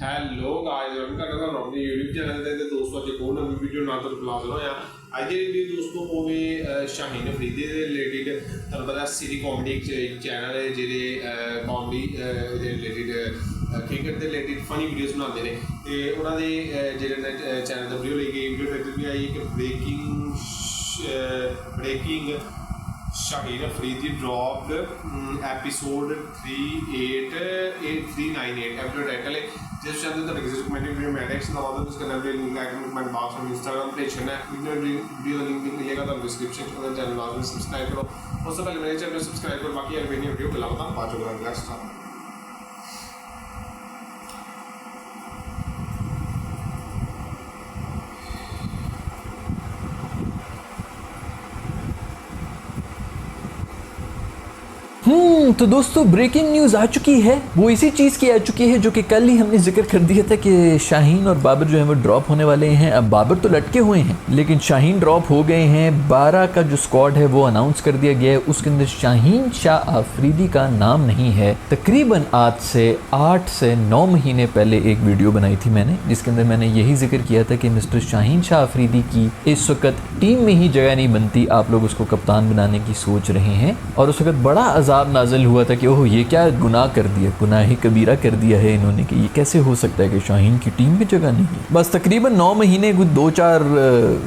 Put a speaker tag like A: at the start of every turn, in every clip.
A: Hello guys welcome ਕਰਦਾ ਤੁਹਾਨੂੰ ਆਪਣੇ YouTube ਚੈਨਲ ਤੇ ਦੋਸਤੋ ਅੱਜ ਇੱਕ ਹੋਰ ਨਵੀਂ ਵੀਡੀਓ ਨਾਲ ਤੁਹਾਨੂੰ ਹਾਜ਼ਰ ਹੋਇਆ। ਅੱਜ ਦੀ ਵੀਡੀਓ ਦੋਸਤੋ ਹੋਵੇ ਸ਼ਾਹੀਨ ਅਫਰੀਦੀ ਦੇ ਰਿਲੇਟਿਡ। ਤੁਹਾਨੂੰ ਪਤਾ ਸਿਰੀ ਕਾਮੇਡੀ ਇੱਕ ਚੈਨਲ ਹੈ ਜਿਹੜੇ ਕਾਮੇਡੀ ਦੇ ਰਿਲੇਟਿਡ ਕ੍ਰਿਕਟ ਦੇ ਰਿਲੇਟਿਡ ਫਨੀ ਵੀਡੀਓਜ਼ ਬਣਾਉਂਦੇ ਨੇ ਤੇ ਉਹਨਾਂ ਦੇ ਜਿਹੜੇ ਚੈਨਲ ਦਾ ਵੀਡੀਓ ਲਈ ਗਈ ਵੀਡੀਓ ਟਾਈਟਲ ਵੀ ਆਈ ਕਿ breaking Shaheen Afridi dropped episode 38398 episode title है जिस चैनल तक किसी कमेंट वीडियो में नेक्स्ट लगा दो उसका नाम भी लिंक है कमेंट बॉक्स में इंस्टाग्राम पेज है वीडियो लिंक भी मिलेगा तो डिस्क्रिप्शन में चैनल लाजमी सब्सक्राइब करो। उससे पहले मेरे चैनल सब्सक्राइब करो बाकी अल्बेनिया वीडियो के अलावा पाँच होगा नेक्स्ट टाइम।
B: तो दोस्तों ब्रेकिंग न्यूज़ आ चुकी है। वो इसी चीज़ की आ चुकी है जो कि कल ही हमने जिक्र कर दिया था कि शाहीन और बाबर जो है वो ड्रॉप होने वाले हैं। अब बाबर तो लटके हुए हैं लेकिन शाहीन ड्रॉप हो गए हैं। 12 का जो स्क्वाड है वो अनाउंस कर दिया गया है, उसके अंदर शाहीन शाह अफरीदी का नाम नहीं है। तकरीबन आज से 8 से 9 महीने पहले एक वीडियो बनाई थी मैंने जिसके अंदर मैंने यही जिक्र किया था कि मिस्टर शाहीन शाह अफरीदी की इस वक्त टीम में ही जगह नहीं बनती, आप लोग उसको कप्तान बनाने की सोच रहे हैं। और उस वक्त बड़ा अजाब नाज़िल हुआ था कि ओह ये क्या गुनाह कर दिया, गुनाह कबीरा कर दिया है इन्होंने कि ये कैसे हो सकता है कि शाहीन की टीम में जगह नहीं है। बस तकरीबन 9 महीने कुछ 2-4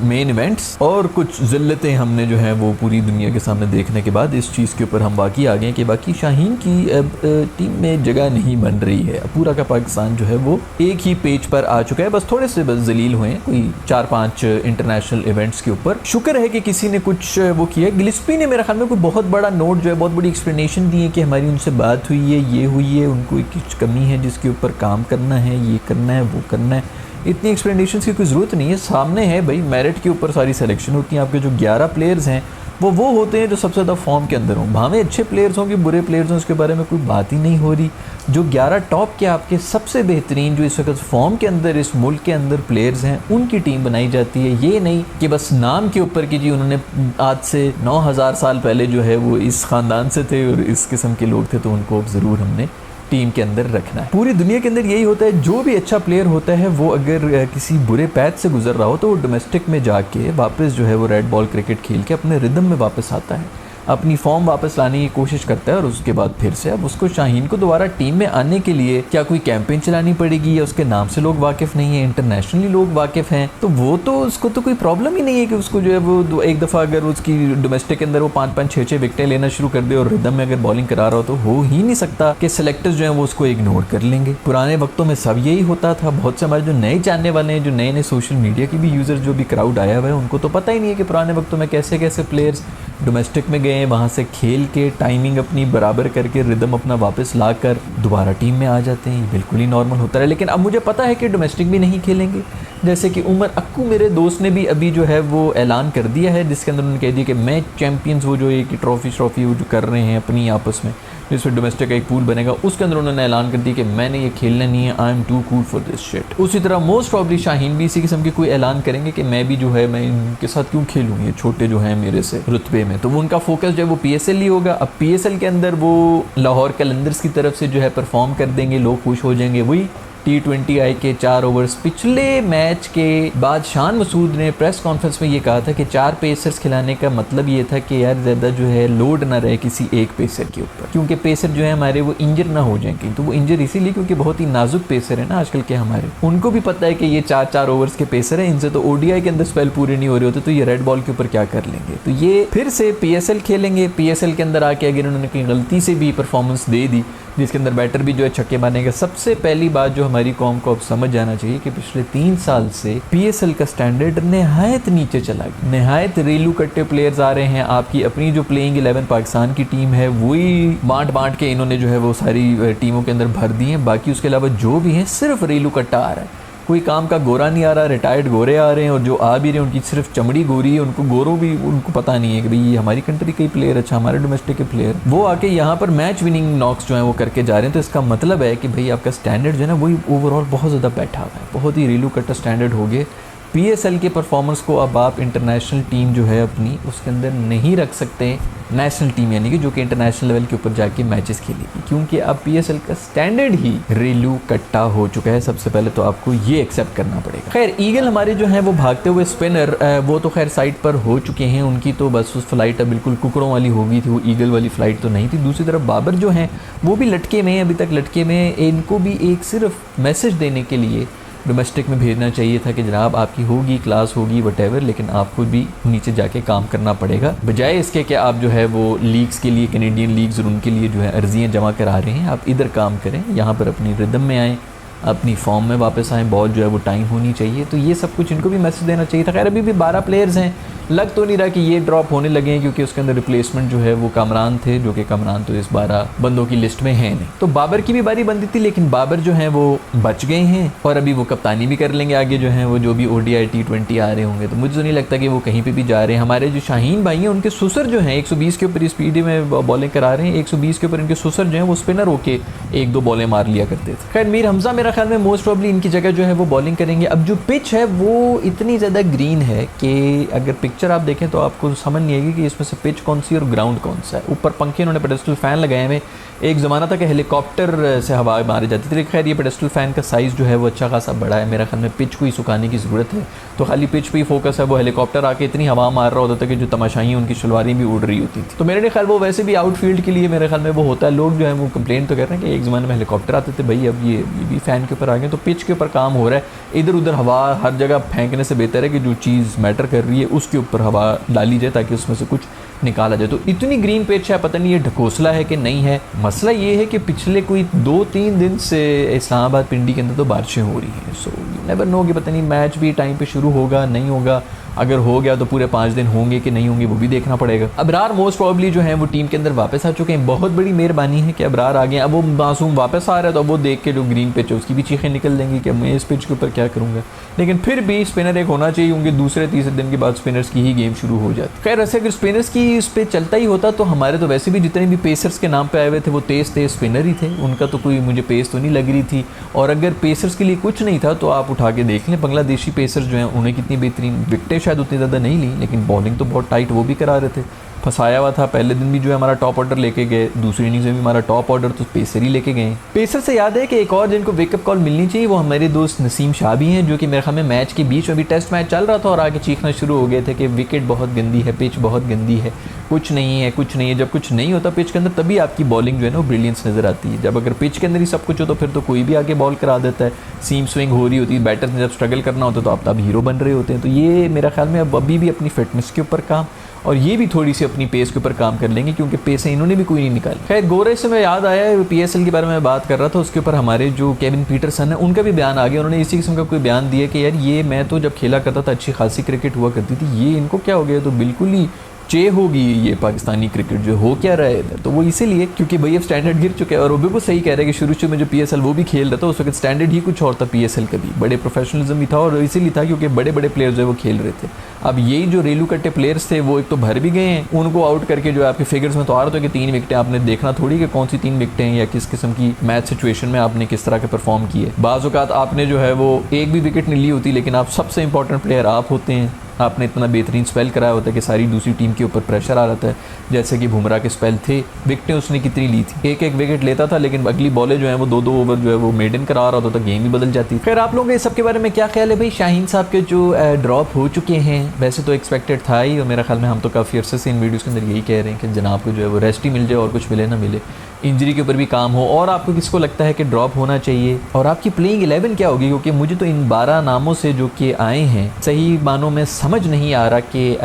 B: मेन इवेंट्स और कुछ ज़िल्लतें हमने जो है वो पूरी दुनिया के सामने देखने के बाद इस चीज़ के ऊपर हम बाकी आ गए कि बाकी शाहीन की अब टीम में जगह नहीं बन रही है। पूरा का पाकिस्तान जो है वो एक ही पेज पर आ चुका है। बस थोड़े से बस जलील हुए हैं कोई 4-5 इंटरनेशनल इवेंट्स के ऊपर। शुक्र है कि किसी ने कुछ वो किया। गिलिस्पी ने मेरे ख्याल में कोई बहुत बड़ा नोट जो है बहुत बड़ी एक्सप्लेनेशन दी है कि हमारी उनसे बात हुई है, ये हुई है, उनको कुछ कमी है जिसके ऊपर काम करना है, ये करना है, वो करना है। इतनी एक्सप्लेनेशन की कोई ज़रूरत नहीं है, सामने है भाई। मेरिट के ऊपर सारी सिलेक्शन होती है। आपके जो 11 प्लेयर्स हैं वो होते हैं जो सबसे ज़्यादा फॉर्म के अंदर हों। भावें अच्छे प्लेयर्स हों कि बुरे प्लेयर्स हों उसके बारे में कोई बात ही नहीं हो रही। जो 11 टॉप के आपके सबसे बेहतरीन जो इस वक्त फॉर्म के अंदर इस मुल्क के अंदर प्लेयर्स हैं उनकी टीम बनाई जाती है। ये नहीं कि बस नाम के ऊपर कि जी उन्होंने आज से 9000 साल पहले जो है वो इस ख़ानदान से थे और इस किस्म के लोग थे तो उनको अब ज़रूर हमने टीम के अंदर रखना है। पूरी दुनिया के अंदर यही होता है, जो भी अच्छा प्लेयर होता है वो अगर किसी बुरे पैच से गुजर रहा हो तो वो डोमेस्टिक में जाके वापस जो है वो रेड बॉल क्रिकेट खेल के अपने रिदम में वापस आता है, अपनी फॉर्म वापस लाने की कोशिश करता है और उसके बाद फिर से अब उसको शाहीन को दोबारा टीम में आने के लिए क्या कोई कैंपेन चलानी पड़ेगी या उसके नाम से लोग वाकिफ़ नहीं है, इंटरनेशनली लोग वाकिफ़ हैं तो वो तो उसको तो कोई प्रॉब्लम ही नहीं है कि उसको जो है वो एक दफ़ा अगर उसकी डोमेस्टिक के अंदर वो 5-5, 6-6 विकेटें लेना शुरू कर दे और रिदम में अगर बॉलिंग करा रहा हो तो हो ही नहीं सकता कि सेलेक्टर्स जो हैं वो उसको इग्नोर कर लेंगे। पुराने वक्तों में सब यही होता था। बहुत से हमारे जो नए जानने वाले हैं, जो नए नए सोशल मीडिया के भी यूज़र जो भी क्राउड आया हुआ है उनको तो पता ही नहीं है कि पुराने वक्तों में कैसे कैसे प्लेयर्स डोमेस्टिक में गए हैं, वहाँ से खेल के टाइमिंग अपनी बराबर करके रिदम अपना वापस लाकर दोबारा टीम में आ जाते हैं। ये बिल्कुल ही नॉर्मल होता है। लेकिन अब मुझे पता है कि डोमेस्टिक भी नहीं खेलेंगे। जैसे कि उमर अक्कू मेरे दोस्त ने भी अभी जो है वो ऐलान कर दिया है जिसके अंदर उन्होंने कह दिया कि मैं चैम्पियंस वो जो एक ट्रॉफी वो जो कर रहे हैं अपनी आपस में जिसमें डोमेस्टिक का एक पूल बनेगा उसके अंदर उन्होंने ऐलान कर दिया कि मैंने ये खेलना नहीं है, I am too cool for this shit. उसी तरह मोस्ट प्रॉब्ली शाहीन भी इसी किस्म के कोई ऐलान करेंगे कि मैं भी जो है मैं इनके साथ क्यों खेलूँ, ये छोटे जो हैं मेरे से रुतबे में। तो वो उनका फोकस जो है वो PSL ही होगा। अब PSL के अंदर वो लाहौर कलंदर्स की तरफ से जो है परफॉर्म कर देंगे, लोग खुश हो जाएंगे। वही T20 आई के 4 ओवर्स पिछले मैच के बाद शान मसूद ने प्रेस कॉन्फ्रेंस में ये कहा था कि 4 पेसर्स खिलाने का मतलब ये था कि यार ज़्यादा जो है लोड ना रहे किसी एक पेसर के ऊपर, क्योंकि पेसर जो है हमारे वो इंजर ना हो जाएंगे। तो वो इंजर इसीलिए क्योंकि बहुत ही नाजुक पेसर है ना आजकल के हमारे, उनको भी पता है कि ये 4-4 ओवर्स के पेसर हैं, इनसे तो ODI के अंदर स्पेल पूरे नहीं हो रहे होते तो ये रेड बॉल के ऊपर क्या कर लेंगे। तो ये फिर से PSL खेलेंगे। PSL के अंदर आके अगर उन्होंने कहीं गलती से भी परफॉर्मेंस दे दी जिसके अंदर बैटर भी जो है छक्के मारेंगे। सबसे पहली बात जो हमारी कौम को अब समझ जाना चाहिए कि पिछले 3 साल से PSL का स्टैंडर्ड नहायत नीचे चला गया। नहायत रेलू कट्टे प्लेयर्स आ रहे हैं। आपकी अपनी जो प्लेइंग 11 पाकिस्तान की टीम है वही बांट के इन्होंने जो है वो सारी टीमों के अंदर भर दी हैं। बाकी उसके अलावा जो भी हैं सिर्फ रेलू कट्टा आ रहा है, कोई काम का गोरा नहीं आ रहा। रिटायर्ड गोरे आ रहे हैं और जो आ भी रहे हैं उनकी सिर्फ चमड़ी गोरी है, उनको गोरों भी उनको पता नहीं है कि भाई ये हमारी कंट्री के प्लेयर, अच्छा हमारे डोमेस्टिक के प्लेयर, वो आके यहाँ पर मैच विनिंग नॉक्स जो है वो करके जा रहे हैं। तो इसका मतलब है कि भाई आपका स्टैंडर्ड जो है ना वही ओवरऑल बहुत ज़्यादा बैठा हुआ है, बहुत ही रेलू कट्टा स्टैंडर्ड हो गए। PSL के परफॉर्मेंस को अब आप इंटरनेशनल टीम जो है अपनी उसके अंदर नहीं रख सकते, नेशनल टीम यानी कि जो कि इंटरनेशनल लेवल के ऊपर जाके मैचेस खेलेगी, क्योंकि अब PSL का स्टैंडर्ड ही रेलू कट्टा हो चुका है। सबसे पहले तो आपको ये एक्सेप्ट करना पड़ेगा। खैर ईगल हमारे जो हैं वो भागते हुए स्पिनर वो तो खैर साइड पर हो चुके हैं, उनकी तो बस उस फ्लाइट अब बिल्कुल कुकड़ों वाली हो गई थी, वो ईगल वाली फ्लाइट तो नहीं थी। दूसरी तरफ बाबर जो हैं वो भी लटके में, अभी तक लटके में, इनको भी एक सिर्फ मैसेज देने के लिए डोमेस्टिक में भेजना चाहिए था कि जनाब आपकी होगी क्लास होगी वटेवर, लेकिन आपको भी नीचे जाके काम करना पड़ेगा, बजाय इसके कि आप जो है वो लीग्स के लिए, कैनेडियन लीग्स और उनके लिए जो है अर्जियाँ जमा करा रहे हैं। आप इधर काम करें, यहाँ पर अपनी रिदम में आएँ, अपनी फॉर्म में वापस आएँ, बॉल जो है वो टाइम होनी चाहिए। तो ये सब कुछ इनको भी मैसेज देना चाहिए था। खैर अभी भी 12 प्लेयर्स हैं, लग तो नहीं रहा कि ये ड्रॉप होने लगे हैं, क्योंकि उसके अंदर रिप्लेसमेंट जो है वो कामरान थे, जो कि कामरान तो इस 12 बंदों की लिस्ट में है नहीं। तो बाबर की भी बारी बनती थी, लेकिन बाबर जो है वो बच गए हैं और अभी वो कप्तानी भी कर लेंगे आगे जो है वो, जो भी ODI T20 आ रहे होंगे। तो मुझे तो नहीं लगता कि वो कहीं पर भी जा रहे हैं। हमारे जो शाहीन भाई हैं उनके सुसर जो हैं 120 के ऊपर स्पीड में बॉलिंग करा रहे हैं, 120 के ऊपर इनके सुसर जो हैं वो स्पिनर होके 1-2 बॉलें मार लिया करते थे। खैर मीर हमजा मेरा ख्याल में मोस्ट प्रॉब्ली इनकी जगह जो है वो बॉलिंग करेंगे। अब जो पिच है वो इतनी ज़्यादा ग्रीन है कि अगर पिक्चर आप देखें तो आपको समझ नहीं आएगी कि इसमें से पिच कौन सी और ग्राउंड कौन सा है। ऊपर पंखे इन्होंने पेडेस्टल फ़ैन लगाए हुए, एक ज़माना था कि हेलीकॉप्टर से हवा मारी जाती थी, लेकिन खैर ये पेडेस्टल फ़ैन का साइज़ जो है वो अच्छा खासा बड़ा है। मेरा ख्याल में पिच को ही सुखाने की ज़रूरत है, तो खाली पिच पे ही फोकस है। वो हेलीकॉप्टर आके इतनी हवा मार रहा होता था कि जो तमाशाई उनकी शलवारें भी उड़ रही होती थी। तो मेरे ख्याल वो वैसे भी आउटफील्ड के लिए मेरे ख्याल में वो होता है। लोग जो है वो कंप्लेन तो कर रहे हैं कि एक ज़माने में हेलीकॉप्टर आते थे, भाई अब ये भी फ़ैन के ऊपर आ गए। तो पिच के ऊपर काम हो रहा है, इधर उधर हवा हर जगह फेंकने से बेहतर है कि जो चीज़ मैटर कर रही है उसके ऊपर हवा डाली जाए ताकि उसमें से कुछ निकाला जाए। तो इतनी ग्रीन पिच है, पता नहीं ये ढकोसला है कि नहीं है। मसला ये है कि पिछले कोई 2-3 दिन से इस्लामाबाद पिंडी के अंदर तो बारिशें हो रही हैं। सो यू नेवर नो कि पता नहीं मैच भी टाइम पे शुरू होगा नहीं होगा, अगर हो गया तो पूरे 5 दिन होंगे कि नहीं होंगे वो भी देखना पड़ेगा। अबरार मोस्ट प्रॉब्ली जो है वो टीम के अंदर वापस आ चुके हैं। बहुत बड़ी मेहरबानी है कि अबरार आ गए। अब वो मासूम वापस आ रहा है तो अब वो देख के जो ग्रीन पिच है उसकी भी चीखें निकल देंगी कि मैं इस पिच के ऊपर क्या करूँगा। लेकिन फिर भी स्पिनर एक होना चाहिए, उनके दूसरे तीसरे दिन के बाद स्पिनर्स की ही गेम शुरू हो जाती। खैर ऐसे अगर स्पिनर्स की इस पर चलता ही होता तो हमारे तो वैसे भी जितने भी पेसर्स के नाम पे आए हुए थे वो तेज़ स्पिनर ही थे, उनका तो कोई मुझे पेस तो नहीं लग रही थी। और अगर पेसर्स के लिए कुछ नहीं था तो आप उठा के देख लें, बांग्लादेशी पेसर्स जो हैं उन्हें कितनी बेहतरीन विकेटें शायद उतनी ज़्यादा नहीं ली, लेकिन बॉलिंग तो बहुत टाइट वो भी करा रहे थे। फंसाया हुआ था, पहले दिन भी जो है हमारा टॉप ऑर्डर लेके गए, दूसरी इनिंग्स में भी हमारा टॉप ऑर्डर तो पेसर ही लेके गए। पेसर से याद है कि एक और जिनको वेकअप कॉल मिलनी चाहिए वो हमारे दोस्त नसीम शाह भी हैं, जो कि मेरे ख्याल में मैच के बीच में भी टेस्ट मैच चल रहा था और आगे चीखना शुरू हो गए थे कि विकेट बहुत गंदी है, पिच बहुत गंदी है, कुछ नहीं है कुछ नहीं है। जब कुछ नहीं होता पिच के अंदर तभी आपकी बॉलिंग जो है ना वो ब्रिलियंस नज़र आती है। जब अगर पिच के अंदर ही सब कुछ हो तो फिर तो कोई भी आके बॉल करा देता है। सीम स्विंग हो रही होती है, बैटर्स ने जब स्ट्रगल करना होता है तो आप तब हीरो बन रहे होते हैं। तो ये मेरा ख्याल में अब अभी भी अपनी फिटनेस के ऊपर काम और ये भी थोड़ी सी अपनी पेस के ऊपर काम कर लेंगे, क्योंकि पेस इन्होंने भी कोई नहीं निकाली। खैर गोरे से मैं याद आया PSL के बारे में बात कर रहा था, उसके ऊपर हमारे जो केविन पीटरसन है उनका भी बयान आ गया। उन्होंने इसी किस्म का कोई बयान दिया कि यार ये मैं तो जब खेला करता था अच्छी खासी क्रिकेट हुआ करती थी, ये इनको क्या हो गया, तो बिल्कुल ही चे होगी ये पाकिस्तानी क्रिकेट जो हो क्या रहा है। तो वो इसीलिए क्योंकि भाई अब स्टैंडर्ड गिर चुके हैं और वो बिल्कुल सही कह रहे हैं कि शुरू में जो PSL वो भी खेल रहा था उस वक्त स्टैंडर्ड ही कुछ और था PSL का भी, बड़े प्रोफेशनलिज्म भी था और इसीलिए था क्योंकि बड़े बड़े प्लेयर्स जो है वो खेल रहे थे। अब यही जो रेलू कट्टे प्लेयर्स थे वो एक तो भर भी गए हैं, उनको आउट करके जो आपके फिगर्स में तो आ रहा था कि 3 विकेटें, आपने देखना थोड़ी कि कौन सी 3 विकेटें हैं या किस किस्म की मैच सिचुएशन में आपने किस तरह के परफॉर्म किए। बाज़ औक़ात आपने जो है वो एक भी विकेट नहीं ली होती, लेकिन आप सबसे इंपॉर्टेंट प्लेयर आप होते हैं, आपने इतना बेहतरीन स्पेल कराया होता है कि सारी दूसरी टीम के ऊपर प्रेशर आ रहा है। जैसे कि बुमराह के स्पेल थे, विकेटें उसने कितनी ली थी, एक विकेट लेता था लेकिन अगली बॉलें जो है वो 2-2 ओवर जो है वो मेडन करा रहा होता था, गेम ही बदल जाती। खैर आप लोगों के सब के बारे में क्या ख्याल है भाई? शाहीन साहब के जो ड्रॉप हो चुके हैं वैसे तो एक्सपेक्टेड था ही, और मेरा ख्याल में हम तो काफ़ी अर्से से इन वीडियोज़ के अंदर यही कह रहे हैं कि जनाब को जो है वो रेस्ट ही मिल जाए और कुछ मिले ना मिले, इंजरी के ऊपर भी काम हो। और आपको किसको लगता है कि ड्रॉप होना चाहिए और आपकी प्लेइंग 11 क्या होगी? क्योंकि मुझे तो इन 12 नामों से जो कि आए हैं सही मानों में समझ नहीं आ रहा कि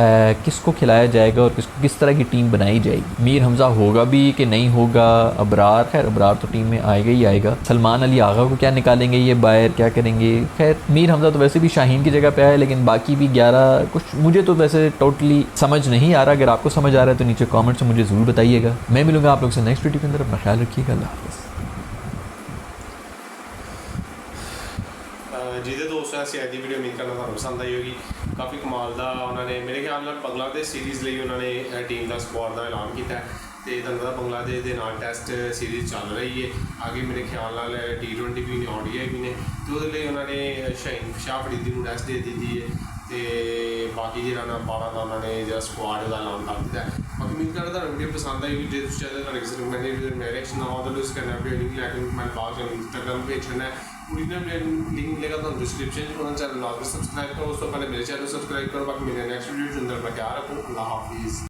B: किसको खिलाया जाएगा और किस तरह की टीम बनाई जाएगी। मीर हमजा होगा भी कि नहीं होगा? अबरार, खैर अबरार तो टीम में आएगा ही आएगा। सलमान अली आगा को क्या निकालेंगे ये बाहर, क्या करेंगे? खैर मीर हमजा तो वैसे भी शाहीन की जगह पे आया, लेकिन बाकी भी 11 कुछ मुझे तो वैसे टोटली समझ नहीं आ रहा। अगर आपको समझ आ रहा है तो नीचे कॉमेंट्स में मुझे ज़रूर बताइएगा। मैं मिलूंगा आप लोग से नेक्स्ट वीडियो के अंदर, अपना ख्याल रखिएगा। अल्लाह हाफ़िज़।
A: ਜਿਹਦੇ ਦੋਸਤ ਐ ਸਿਆਦੀ ਵੀਡੀਓ ਉਮੀਦ ਕਰਨਾ ਤੁਹਾਨੂੰ ਪਸੰਦ ਆਈ ਹੋਗੀ। ਕਾਫੀ ਕਮਾਲ ਦਾ ਉਹਨਾਂ ਨੇ ਮੇਰੇ ਖਿਆਲ ਨਾਲ ਬੰਗਲਾਦੇਸ਼ ਸੀਰੀਜ਼ ਲਈ ਉਹਨਾਂ ਨੇ ਟੀਮ ਦਾ ਸਕੁਆਡ ਦਾ ਐਲਾਨ ਕੀਤਾ ਤੇ ਤੁਹਾਨੂੰ ਪਤਾ ਬੰਗਲਾਦੇਸ਼ ਦੇ ਨਾਲ ਟੈਸਟ ਸੀਰੀਜ਼ ਚੱਲ ਰਹੀ ਹੈ। ਅੱਗੇ ਮੇਰੇ ਖਿਆਲ ਨਾਲ T20 ਵੀ ਨੇ, ODI ਵੀ ਨੇ, ਤੇ ਉਹਦੇ ਲਈ ਉਹਨਾਂ ਨੇ ਸ਼ਾਹੀਨ ਸ਼ਾਹ ਫਰੀਦੀ ਨੂੰ ਰੈਸਟ ਦੇ ਦਿੱਤੀ ਹੈ। ਤੇ ਬਾਕੀ ਜਿਹੜਾ ਨਾ 12 ਦਾ ਉਹਨਾਂ ਨੇ ਜਿਹੜਾ ਸਕੁਆਡ ਦਾ ਐਲਾਨ ਕਰ ਦਿੱਤਾ ਹੈ। ਬਾਕੀ ਮੈਨੂੰ ਕਹਿੰਦਾ ਤੁਹਾਨੂੰ ਵੀਡੀਓ ਪਸੰਦ ਆਈ, ਜੇ ਤੁਸੀਂ ਚਾਹਦੇ ਤੁਹਾਡੇ ਕਿਸੇ ਰਿਕਮੈਂਡਡ ਡਾਇਰੈਕਸ਼ਨ ਨਾ ਹੋ ਤਾਂ ਤੁਸੀਂ ਕਰਨਾ ਵੀਡੀਓ ਲਿੰਕ ਲੈਕ ਮੈਂ ਬਾਅਦ ਵਿੱਚ ਇੰਸਟਾਗ੍ਰਾਮ ਪੇਜ ਹੈ पूरी ना लिंक मिलेगा तो डिस्क्रिप्शन में चैनल लाजमी सब्सक्राइब करो। उस तो पहले मेरे चैनल सब्सक्राइब करो। बाकी मेरे नेक्स्ट वीडियो के अंदर मैं क्या रखूँ। अल्लाह हाफिज़।